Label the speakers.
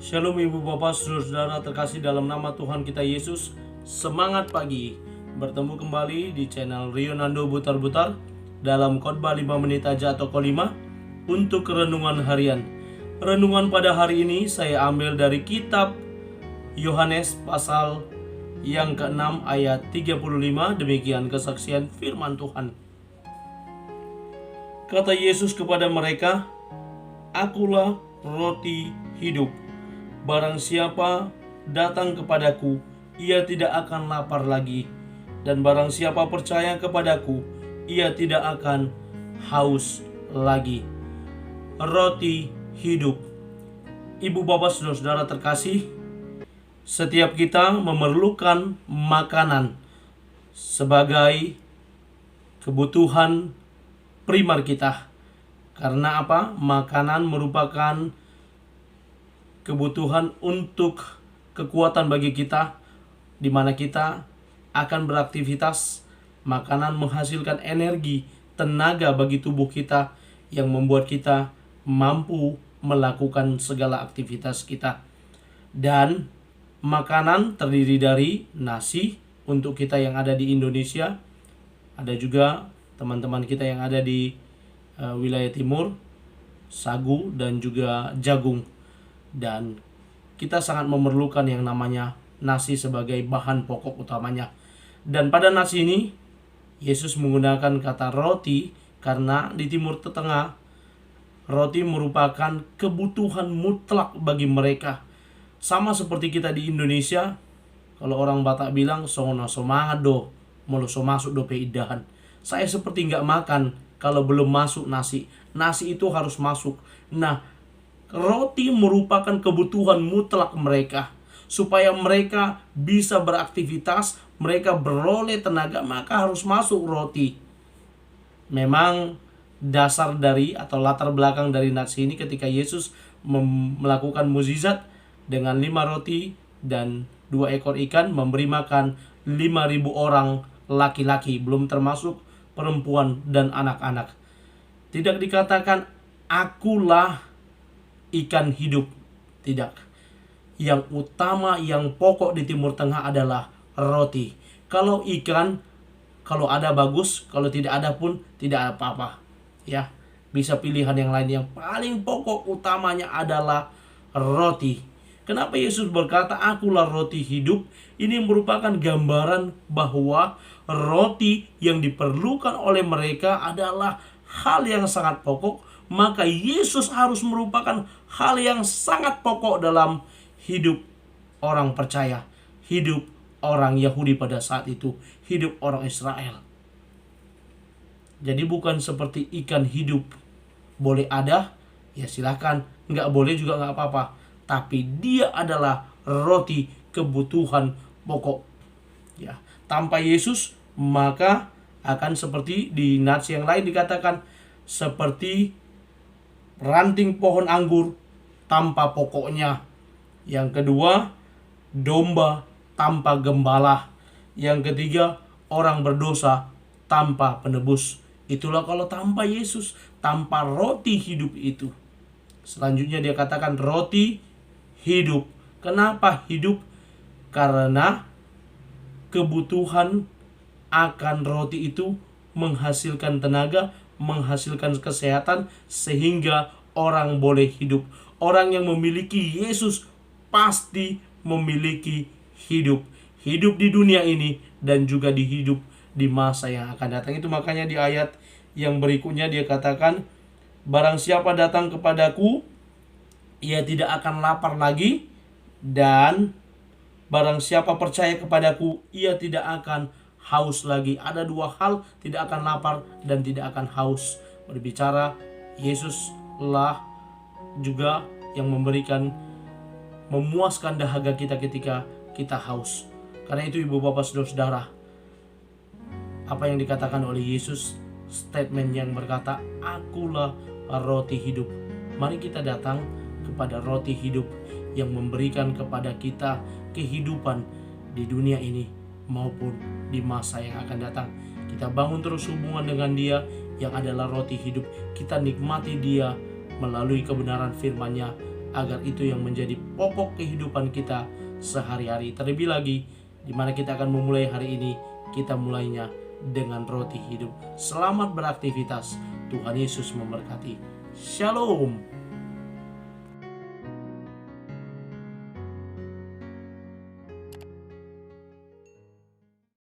Speaker 1: Shalom Ibu Bapak Saudara terkasih dalam nama Tuhan kita Yesus. Semangat pagi, bertemu kembali di channel Rionando Butar-Butar dalam khotbah 5 menit aja atau Ko5 untuk renungan harian. Renungan pada hari ini saya ambil dari kitab Yohanes pasal yang ke-6 ayat 35. Demikian kesaksian firman Tuhan. Kata Yesus kepada mereka, "Akulah roti hidup. Barang siapa datang kepadaku, ia tidak akan lapar lagi. Dan barang siapa percaya kepadaku, ia tidak akan haus lagi." Roti hidup. Ibu bapak saudara-saudara terkasih, setiap kita memerlukan makanan sebagai kebutuhan primer kita. Karena apa? Makanan merupakan kebutuhan untuk kekuatan bagi kita, di mana kita akan beraktivitas. Makanan menghasilkan energi, tenaga bagi tubuh kita yang membuat kita mampu melakukan segala aktivitas kita. Dan makanan terdiri dari nasi untuk kita yang ada di Indonesia. Ada juga teman-teman kita yang ada di wilayah timur, sagu dan juga jagung. Dan kita sangat memerlukan yang namanya nasi sebagai bahan pokok utamanya. Dan pada nasi ini Yesus menggunakan kata roti karena di Timur Tengah roti merupakan kebutuhan mutlak bagi mereka. Sama seperti kita di Indonesia, kalau orang Batak bilang sono somado, molo so masuk do peidahan. Saya seperti nggak makan kalau belum masuk nasi. Nasi itu harus masuk. Nah, roti merupakan kebutuhan mutlak mereka. Supaya mereka bisa beraktivitas, mereka beroleh tenaga, maka harus masuk roti. Memang dasar dari atau latar belakang dari nasi ini ketika Yesus melakukan mukjizat dengan 5 roti dan 2 ekor ikan, memberi makan 5.000 orang laki-laki, belum termasuk perempuan dan anak-anak. Tidak dikatakan akulah ikan hidup, tidak. Yang utama, yang pokok di Timur Tengah adalah roti. Kalau ikan, kalau ada bagus, kalau tidak ada pun tidak apa-apa. Ya, bisa pilihan yang lain. Yang paling pokok utamanya adalah roti. Kenapa Yesus berkata akulah roti hidup? Ini merupakan gambaran bahwa roti yang diperlukan oleh mereka adalah hal yang sangat pokok. Maka Yesus harus merupakan hal yang sangat pokok dalam hidup orang percaya, hidup orang Yahudi pada saat itu, hidup orang Israel. Jadi bukan seperti ikan hidup, boleh ada, ya silakan, nggak boleh juga nggak apa-apa. Tapi dia adalah roti kebutuhan pokok. Ya, tanpa Yesus maka akan seperti di nats yang lain dikatakan seperti ranting pohon anggur tanpa pokoknya. Yang kedua, domba tanpa gembala. Yang ketiga, orang berdosa tanpa penebus. Itulah kalau tanpa Yesus, tanpa roti hidup itu. Selanjutnya dia katakan roti hidup. Kenapa hidup? Karena kebutuhan akan roti itu menghasilkan tenaga, menghasilkan kesehatan sehingga orang boleh hidup. Orang yang memiliki Yesus pasti memiliki hidup. Hidup di dunia ini dan juga di hidup di masa yang akan datang. Itu makanya di ayat yang berikutnya dia katakan, barang siapa datang kepadaku, ia tidak akan lapar lagi. Dan barang siapa percaya kepadaku, ia tidak akan haus lagi. Ada 2 hal, tidak akan lapar dan tidak akan haus. Berbicara Yesuslah juga yang memberikan, memuaskan dahaga kita ketika kita haus. Karena itu ibu bapak saudara-saudara, apa yang dikatakan oleh Yesus, statement yang berkata akulah roti hidup. Mari kita datang kepada roti hidup yang memberikan kepada kita kehidupan di dunia ini maupun di masa yang akan datang. Kita bangun terus hubungan dengan Dia yang adalah roti hidup. Kita nikmati Dia melalui kebenaran firman-Nya, agar itu yang menjadi pokok kehidupan kita sehari-hari. Terlebih lagi di mana kita akan memulai hari ini, kita mulainya dengan roti hidup. Selamat beraktivitas. Tuhan Yesus memberkati. Shalom.